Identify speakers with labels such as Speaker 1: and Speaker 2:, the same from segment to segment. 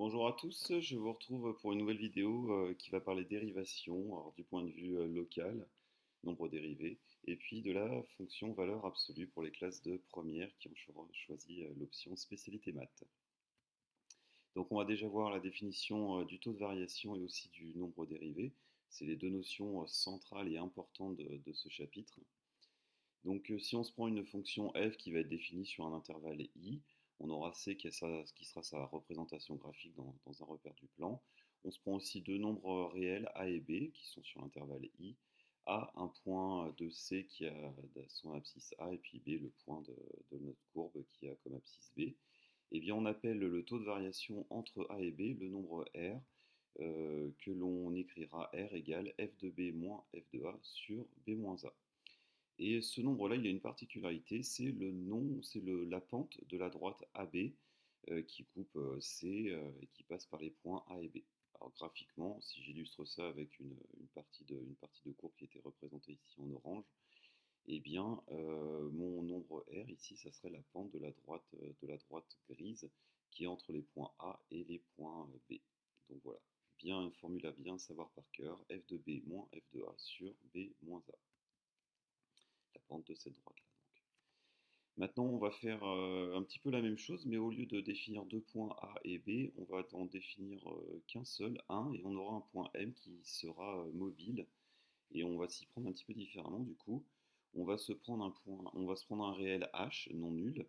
Speaker 1: Bonjour à tous, je vous retrouve pour une nouvelle vidéo qui va parler dérivation, alors du point de vue local, nombre dérivé, et puis de la fonction valeur absolue pour les classes de première qui ont choisi l'option spécialité maths. Donc on va déjà voir la définition du taux de variation et aussi du nombre dérivé. C'est les deux notions centrales et importantes de ce chapitre. Donc si on se prend une fonction f qui va être définie sur un intervalle i, on aura c qui sera sa représentation graphique dans un repère du plan. On se prend aussi deux nombres réels a et b qui sont sur l'intervalle i, a un point de c qui a son abscisse a et puis b le point de notre courbe qui a comme abscisse b. Et bien on appelle le taux de variation entre a et b le nombre r que l'on écrira r égale f de b moins f de a sur b moins a. Et ce nombre-là, il a une particularité, c'est la pente de la droite AB qui coupe C et qui passe par les points A et B. Alors graphiquement, si j'illustre ça avec une partie de courbe qui était représentée ici en orange, eh bien mon nombre R ici, ça serait la pente de la droite grise qui est entre les points A et les points B. Donc voilà, bien une formule à bien savoir par cœur, f de B moins f de A sur B moins A, la pente de cette droite-là. Maintenant, on va faire un petit peu la même chose, mais au lieu de définir deux points A et B, on va en définir qu'un seul, un, et on aura un point M qui sera mobile, et on va s'y prendre un petit peu différemment du coup. On va se prendre un réel H non nul,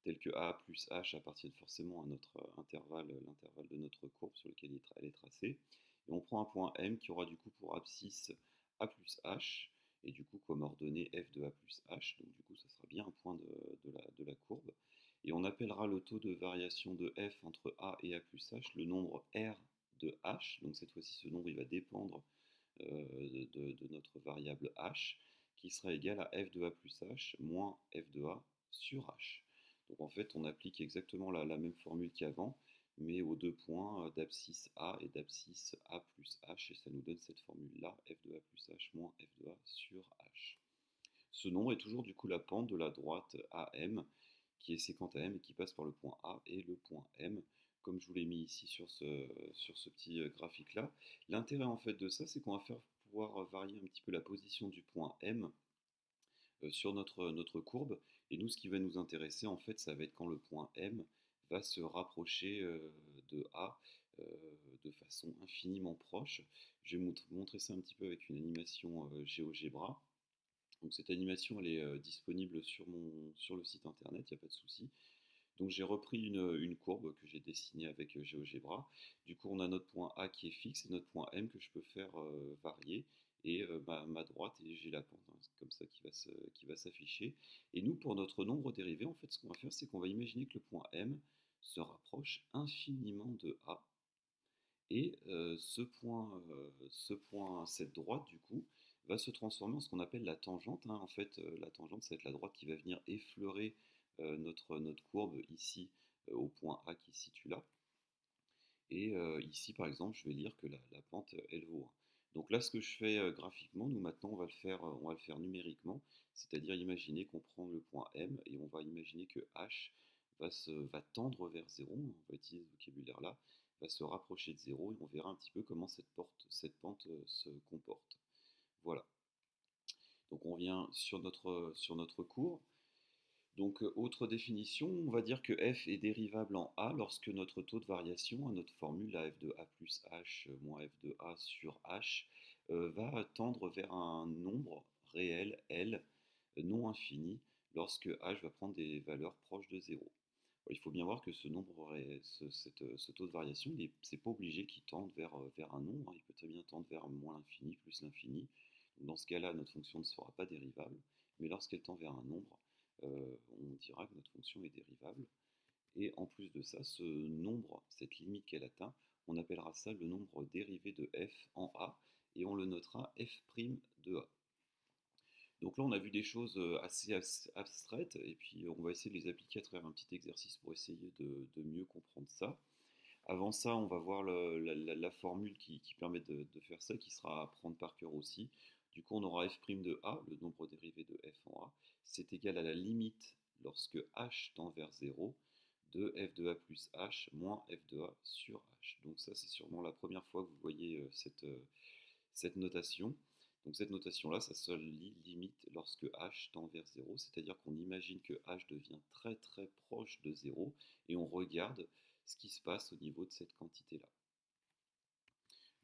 Speaker 1: tel que A plus H appartienne forcément à notre intervalle, l'intervalle de notre courbe sur lequel elle est tracée. Et on prend un point M qui aura du coup pour abscisse A plus H, et du coup comme ordonnée f de A plus H, donc du coup ça sera bien un point de la courbe. Et on appellera le taux de variation de f entre A et A plus H le nombre R de H, donc cette fois-ci ce nombre il va dépendre de notre variable H, qui sera égal à f de A plus H moins f de A sur H. Donc en fait, on applique exactement la même formule qu'avant, mais aux deux points d'abscisse A et d'abscisse A plus H, et ça nous donne cette formule-là, f de A plus H moins f de A sur H. Ce nombre est toujours du coup la pente de la droite AM, qui est séquente à M et qui passe par le point A et le point M, comme je vous l'ai mis ici sur ce petit graphique-là. L'intérêt en fait de ça, c'est qu'on va pouvoir varier un petit peu la position du point M sur notre courbe. Et nous, ce qui va nous intéresser, en fait, ça va être quand le point M va se rapprocher de A euh, de façon infiniment proche. Je vais montrer ça un petit peu avec une animation GeoGebra. Donc cette animation, elle est disponible sur le site internet, il n'y a pas de souci. Donc j'ai repris une courbe que j'ai dessinée avec GeoGebra. Du coup, on a notre point A qui est fixe et notre point M que je peux faire varier. Et ma droite, et j'ai la pente, hein, comme ça qui va s'afficher. Et nous, pour notre nombre dérivé, en fait, ce qu'on va faire, c'est qu'on va imaginer que le point M se rapproche infiniment de A. Et cette droite, du coup, va se transformer en ce qu'on appelle la tangente, hein. En fait, la tangente, ça va être la droite qui va venir effleurer notre courbe ici au point A qui se situe là. Et ici, par exemple, je vais lire que la pente, elle vaut 1. Donc là, ce que je fais graphiquement, nous maintenant, on va le faire numériquement, c'est-à-dire imaginer qu'on prend le point M et on va imaginer que H va tendre vers 0, on va utiliser ce vocabulaire-là, va se rapprocher de 0 et on verra un petit peu comment cette pente se comporte. Voilà. Donc on revient sur notre cours. Donc, autre définition, on va dire que f est dérivable en a lorsque notre taux de variation, à notre formule à f de a plus h moins f de a sur h, va tendre vers un nombre réel L non infini lorsque h va prendre des valeurs proches de 0. Il faut bien voir que ce nombre, ce taux de variation, c'est pas obligé qu'il tende vers un nombre, hein. Il peut très bien tendre vers moins l'infini, plus l'infini. Dans ce cas-là, notre fonction ne sera pas dérivable, mais lorsqu'elle tend vers un nombre, on dira que notre fonction est dérivable. Et en plus de ça, ce nombre, cette limite qu'elle atteint, on appellera ça le nombre dérivé de f en a, et on le notera f' de a. Donc là, on a vu des choses assez abstraites, et puis on va essayer de les appliquer à travers un petit exercice pour essayer de mieux comprendre ça. Avant ça, on va voir la formule qui permet de faire ça, qui sera à prendre par cœur aussi. Du coup, on aura f' de a, le nombre dérivé de f en a, c'est égal à la limite lorsque h tend vers 0 de f de a plus h moins f de a sur h. Donc ça, c'est sûrement la première fois que vous voyez cette notation. Donc cette notation-là, sa seule limite lorsque h tend vers 0, c'est-à-dire qu'on imagine que h devient très très proche de 0 et on regarde ce qui se passe au niveau de cette quantité-là.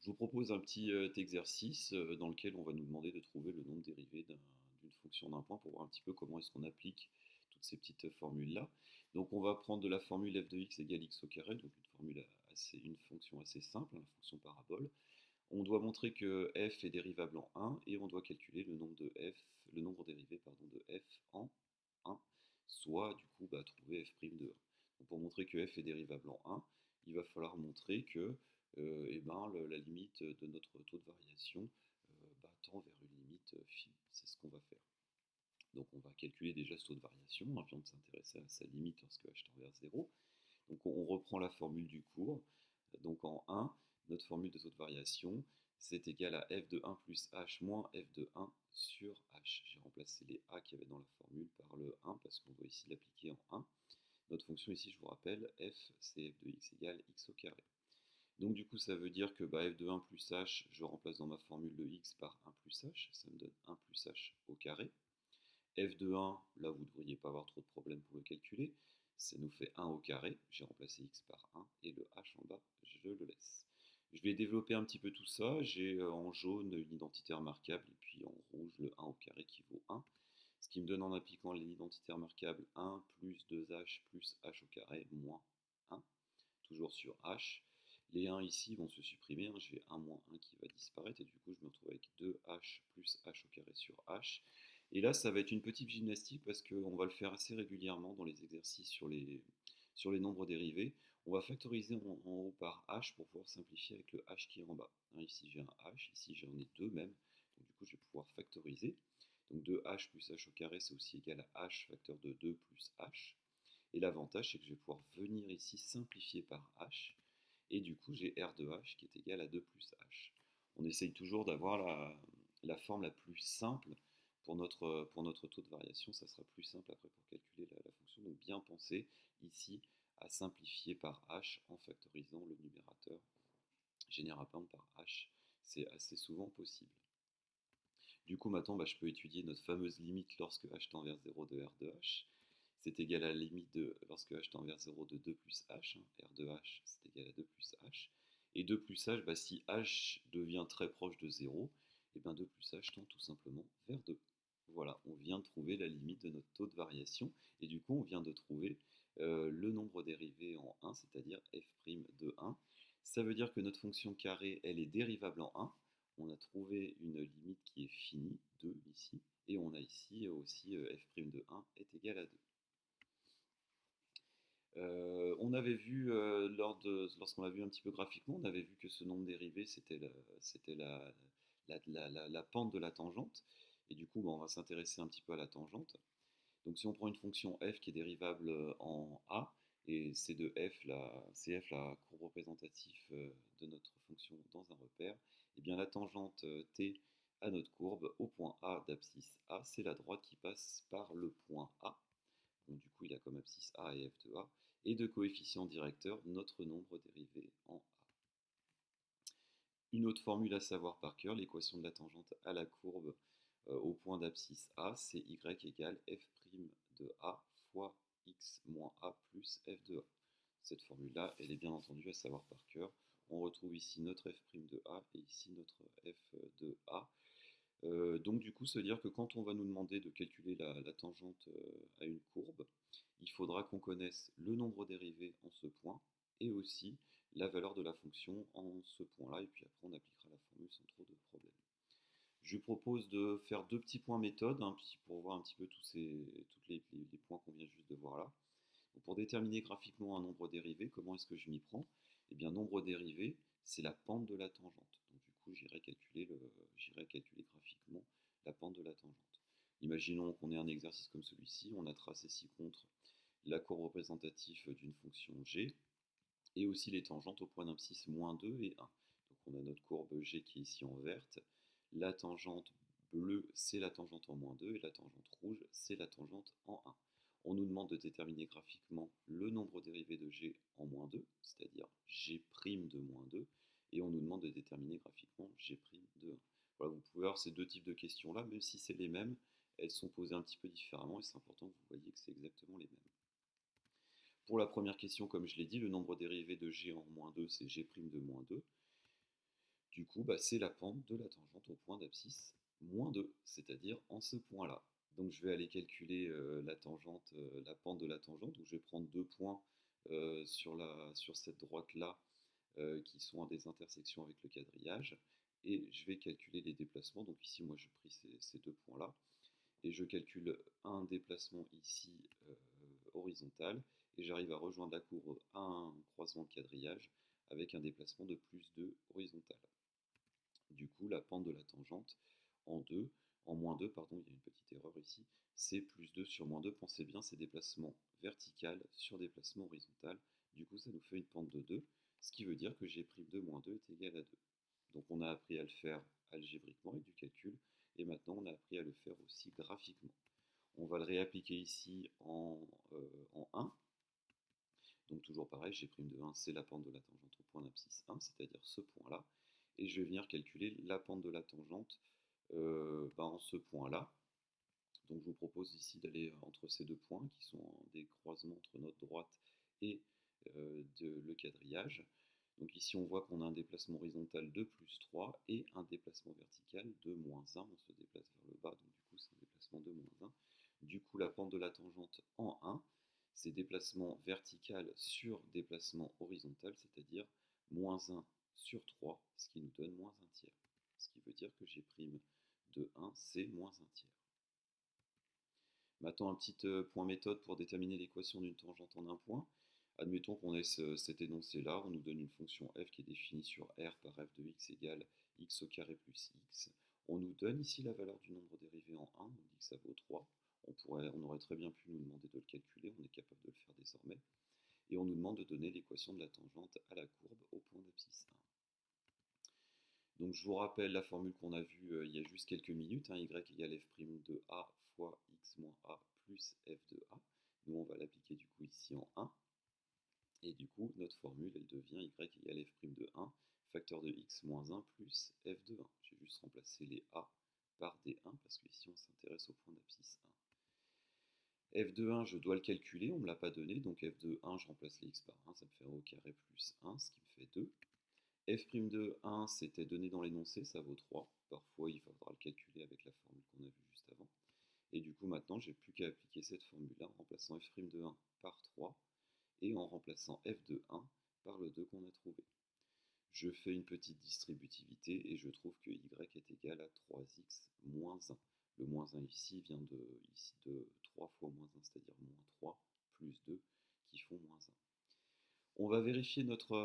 Speaker 1: Je vous propose un petit exercice dans lequel on va nous demander de trouver le nombre dérivé d'une fonction d'un point pour voir un petit peu comment est-ce qu'on applique toutes ces petites formules-là. Donc on va prendre de la formule f de x égale x au carré, donc une fonction assez simple, la fonction parabole. On doit montrer que f est dérivable en 1 et on doit calculer le nombre dérivé de f en 1, soit du coup trouver f' de 1. Donc, pour montrer que f est dérivable en 1, il va falloir montrer que la limite de notre taux de variation tend vers une limite finie. C'est ce qu'on va faire. Donc on va calculer déjà ce taux de variation, avant de s'intéresser à sa limite lorsque h tend vers 0. Donc on reprend la formule du cours. Donc en 1, notre formule de taux de variation, c'est égal à f de 1 plus h moins f de 1 sur h. J'ai remplacé les a qu'il y avait dans la formule par le 1 parce qu'on doit ici l'appliquer en 1. Notre fonction ici, je vous rappelle, f, c'est f de x égale x au carré. Donc du coup, ça veut dire que f de 1 plus h, je remplace dans ma formule le x par 1 plus h, ça me donne 1 plus h au carré. F de 1, là vous ne devriez pas avoir trop de problèmes pour le calculer, ça nous fait 1 au carré, j'ai remplacé x par 1, et le h en bas, je le laisse. Je vais développer un petit peu tout ça, j'ai en jaune une identité remarquable, et puis en rouge le 1 au carré qui vaut 1, ce qui me donne en appliquant l'identité remarquable 1 plus 2h plus h au carré moins 1, toujours sur h. Les 1 ici vont se supprimer, j'ai 1 moins 1 qui va disparaître, et du coup je me retrouve avec 2h plus h au carré sur h. Et là, ça va être une petite gymnastique parce qu'on va le faire assez régulièrement dans les exercices sur les nombres dérivés. On va factoriser en haut par h pour pouvoir simplifier avec le h qui est en bas. Ici j'ai un h, ici j'en ai deux même, donc du coup je vais pouvoir factoriser. Donc 2h plus h au carré, c'est aussi égal à h facteur de 2 plus h. Et l'avantage, c'est que je vais pouvoir venir ici simplifier par h. Et du coup, j'ai r de h qui est égal à 2 plus h. On essaye toujours d'avoir la forme la plus simple pour notre taux de variation. Ça sera plus simple après pour calculer la fonction. Donc bien penser ici à simplifier par h en factorisant le numérateur généralement par h. C'est assez souvent possible. Du coup, maintenant, je peux étudier notre fameuse limite lorsque h tend vers 0 de r de h. C'est égal à la limite de, lorsque h tend vers 0 de 2 plus h. R de h, c'est égal à 2 plus h. Et 2 plus h, si h devient très proche de 0, et bien 2 plus h tend tout simplement vers 2. Voilà, on vient de trouver la limite de notre taux de variation. Et du coup, on vient de trouver le nombre dérivé en 1, c'est-à-dire f' de 1. Ça veut dire que notre fonction carrée, elle est dérivable en 1. On a trouvé une limite qui est finie, 2 ici, et on a ici aussi f' de 1 est égal à 2. On avait vu, lorsqu'on l'a vu un petit peu graphiquement, on avait vu que ce nombre dérivé, c'était la pente de la tangente. Et du coup, on va s'intéresser un petit peu à la tangente. Donc si on prend une fonction f qui est dérivable en a, et c'est de f, c'est f la courbe représentative de notre fonction dans un repère, et bien la tangente t à notre courbe au point A d'abscisse A, c'est la droite qui passe par le point A. Donc du coup, il a comme abscisse A et f de A, et de coefficient directeur notre nombre dérivé en A. Une autre formule à savoir par cœur, l'équation de la tangente à la courbe au point d'abscisse A, c'est y égale f' de A fois x moins A plus f de A. Cette formule-là, elle est bien entendu à savoir par cœur. On retrouve ici notre f' de A et ici notre f de A. Donc du coup, ça veut dire que quand on va nous demander de calculer la tangente à une courbe, il faudra qu'on connaisse le nombre dérivé en ce point et aussi la valeur de la fonction en ce point-là, et puis après on appliquera la formule sans trop de problèmes. Je vous propose de faire deux petits points méthode pour voir un petit peu tous les points qu'on vient juste de voir là. Donc pour déterminer graphiquement un nombre dérivé, comment est-ce que je m'y prends? Eh bien, nombre dérivé, c'est la pente de la tangente. Donc du coup, j'irai calculer graphiquement la pente de la tangente. Imaginons qu'on ait un exercice comme celui-ci, on a tracé ci-contre la courbe représentative d'une fonction g, et aussi les tangentes au point d'abscisse moins 2 et 1. Donc on a notre courbe g qui est ici en verte, la tangente bleue c'est la tangente en moins 2, et la tangente rouge c'est la tangente en 1. On nous demande de déterminer graphiquement le nombre dérivé de g en moins 2, c'est-à-dire g' de moins 2, et on nous demande de déterminer graphiquement g' de 1. Voilà, vous pouvez avoir ces deux types de questions-là, même si c'est les mêmes, elles sont posées un petit peu différemment, et c'est important que vous voyez que c'est exactement les mêmes. Pour la première question, comme je l'ai dit, le nombre dérivé de g en moins 2, c'est g' de moins 2. Du coup, c'est la pente de la tangente au point d'abscisse moins 2, c'est-à-dire en ce point-là. Donc je vais aller calculer la tangente, la pente de la tangente. Donc je vais prendre 2 points sur cette droite-là qui sont à des intersections avec le quadrillage. Et je vais calculer les déplacements. Donc ici, moi, je pris ces 2 points-là. Et je calcule un déplacement ici horizontal. Et j'arrive à rejoindre la courbe à un croisement de quadrillage avec un déplacement de plus 2 horizontal. Du coup, la pente de la tangente en moins 2, pardon, il y a une petite erreur ici, c'est plus 2 sur moins 2. Pensez bien, c'est déplacement vertical sur déplacement horizontal. Du coup, ça nous fait une pente de 2, ce qui veut dire que g' de moins 2 est égal à 2. Donc on a appris à le faire algébriquement avec du calcul, et maintenant on a appris à le faire aussi graphiquement. On va le réappliquer ici en 1. Donc toujours pareil, g' de 1, c'est la pente de la tangente au point d'abscisse 1, c'est-à-dire ce point-là. Et je vais venir calculer la pente de la tangente en ce point-là. Donc je vous propose ici d'aller entre ces deux points qui sont des croisements entre notre droite et le quadrillage. Donc ici on voit qu'on a un déplacement horizontal de plus 3 et un déplacement vertical de moins 1. On se déplace vers le bas, donc du coup c'est un déplacement de moins 1. Du coup la pente de la tangente en 1, c'est déplacement vertical sur déplacement horizontal, c'est-à-dire moins 1 sur 3, ce qui nous donne moins 1 tiers. Ce qui veut dire que g' de 1, c'est moins 1 tiers. Maintenant, un petit point méthode pour déterminer l'équation d'une tangente en un point. Admettons qu'on ait cet énoncé-là, on nous donne une fonction f qui est définie sur r par f de x égale x au carré plus x. On nous donne ici la valeur du nombre dérivé en 1, on dit que ça vaut 3. On aurait très bien pu nous demander de le calculer, on est capable de le faire désormais. Et on nous demande de donner l'équation de la tangente à la courbe au point d'abscisse 1. Donc je vous rappelle la formule qu'on a vue il y a juste quelques minutes, y égale f' de a fois x moins a plus f de a. Nous on va l'appliquer du coup ici en 1. Et du coup notre formule elle devient y égale f' de 1, facteur de x moins 1 plus f de 1. J'ai juste remplacé les a par des 1 parce qu'ici on s'intéresse au point d'abscisse 1. f de 1 je dois le calculer, on ne me l'a pas donné, donc f de 1 je remplace les x par 1, ça me fait au carré plus 1, ce qui me fait 2. f' de 1, c'était donné dans l'énoncé, ça vaut 3. Parfois, il faudra le calculer avec la formule qu'on a vue juste avant. Et du coup, maintenant, j'ai plus qu'à appliquer cette formule-là en remplaçant f' de 1 par 3 et en remplaçant f de 1 par le 2 qu'on a trouvé. Je fais une petite distributivité et je trouve que y est égal à 3x moins 1. Le moins 1 ici vient de 3 fois moins 1, c'est-à-dire moins 3 plus 2 qui font moins 1. On va vérifier notre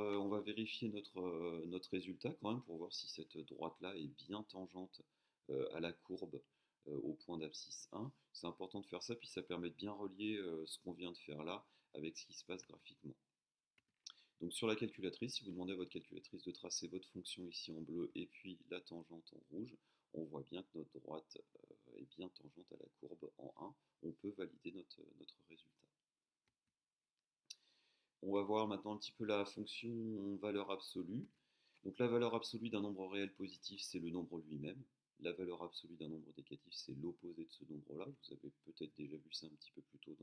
Speaker 1: résultat quand même pour voir si cette droite-là est bien tangente à la courbe au point d'abscisse 1. C'est important de faire ça, puis ça permet de bien relier ce qu'on vient de faire là avec ce qui se passe graphiquement. Donc sur la calculatrice, si vous demandez à votre calculatrice de tracer votre fonction ici en bleu et puis la tangente en rouge, on voit bien que notre droite est bien tangente à la courbe en 1. On peut valider notre résultat. On va voir maintenant un petit peu la fonction valeur absolue. Donc la valeur absolue d'un nombre réel positif, c'est le nombre lui-même. La valeur absolue d'un nombre négatif, c'est l'opposé de ce nombre-là. Vous avez peut-être déjà vu ça un petit peu plus tôt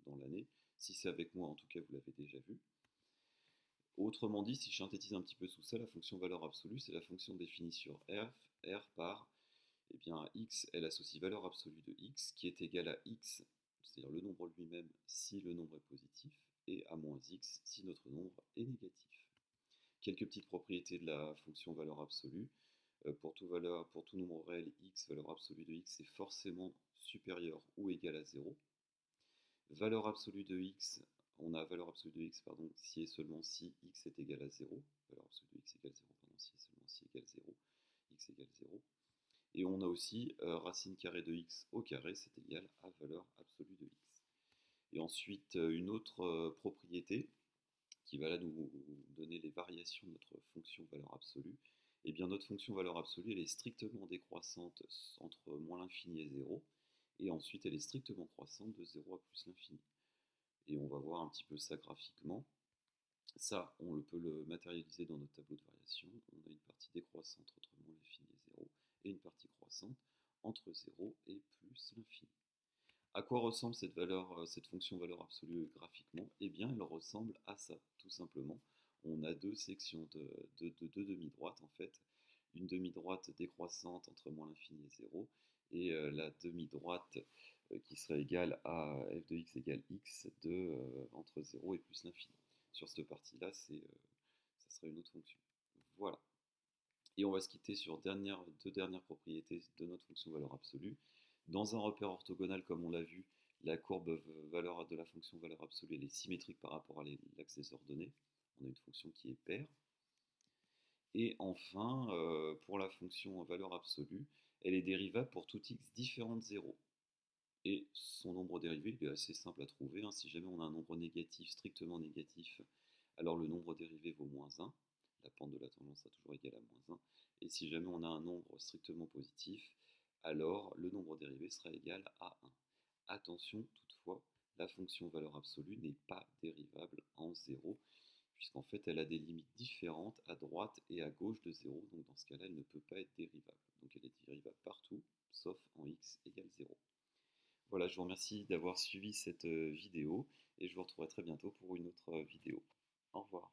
Speaker 1: dans l'année. Si c'est avec moi, en tout cas, vous l'avez déjà vu. Autrement dit, si je synthétise un petit peu tout ça, la fonction valeur absolue, c'est la fonction définie sur R par x, elle associe valeur absolue de x, qui est égale à x, c'est-à-dire le nombre lui-même si le nombre est positif, et à moins x si notre nombre est négatif. Quelques petites propriétés de la fonction valeur absolue. Pour tout nombre réel x, valeur absolue de x est forcément supérieure ou égale à 0. Valeur absolue de x, on a valeur absolue de x si et seulement si x est égal à 0. Valeur absolue de x égale 0, si et seulement si égale 0. X égale 0. Et on a aussi racine carrée de x au carré, c'est égal à valeur absolue de x. Et ensuite, une autre propriété qui va là nous donner les variations de notre fonction valeur absolue. Et bien notre fonction valeur absolue, elle est strictement décroissante entre moins l'infini et 0. et ensuite elle est strictement croissante de 0 à plus l'infini. Et on va voir un petit peu ça graphiquement. Ça, on peut le matérialiser dans notre tableau de variation. On a une partie décroissante entre moins l'infini et 0, et une partie croissante entre 0 et plus l'infini. À quoi ressemble cette fonction valeur absolue graphiquement? Eh bien, elle ressemble à ça, tout simplement. On a deux sections de deux demi-droites, en fait. Une demi-droite décroissante entre moins l'infini et 0, et la demi-droite qui serait égale à f de x égale x entre 0 et plus l'infini. Sur cette partie-là, ça serait une autre fonction. Voilà. Et on va se quitter sur deux dernières propriétés de notre fonction valeur absolue. Dans un repère orthogonal, comme on l'a vu, la courbe valeur de la fonction valeur absolue elle est symétrique par rapport à l'axe des ordonnées. On a une fonction qui est paire. Et enfin, pour la fonction valeur absolue, elle est dérivable pour tout x différent de 0. Et son nombre dérivé il est assez simple à trouver. Hein. Si jamais on a un nombre négatif, strictement négatif, alors le nombre dérivé vaut moins 1. La pente de la tangente sera toujours égale à moins 1. Et si jamais on a un nombre strictement positif, alors le nombre dérivé sera égal à 1. Attention toutefois, la fonction valeur absolue n'est pas dérivable en 0, puisqu'en fait elle a des limites différentes à droite et à gauche de 0, donc dans ce cas-là elle ne peut pas être dérivable. Donc elle est dérivable partout, sauf en x égale 0. Voilà, je vous remercie d'avoir suivi cette vidéo et je vous retrouverai très bientôt pour une autre vidéo. Au revoir.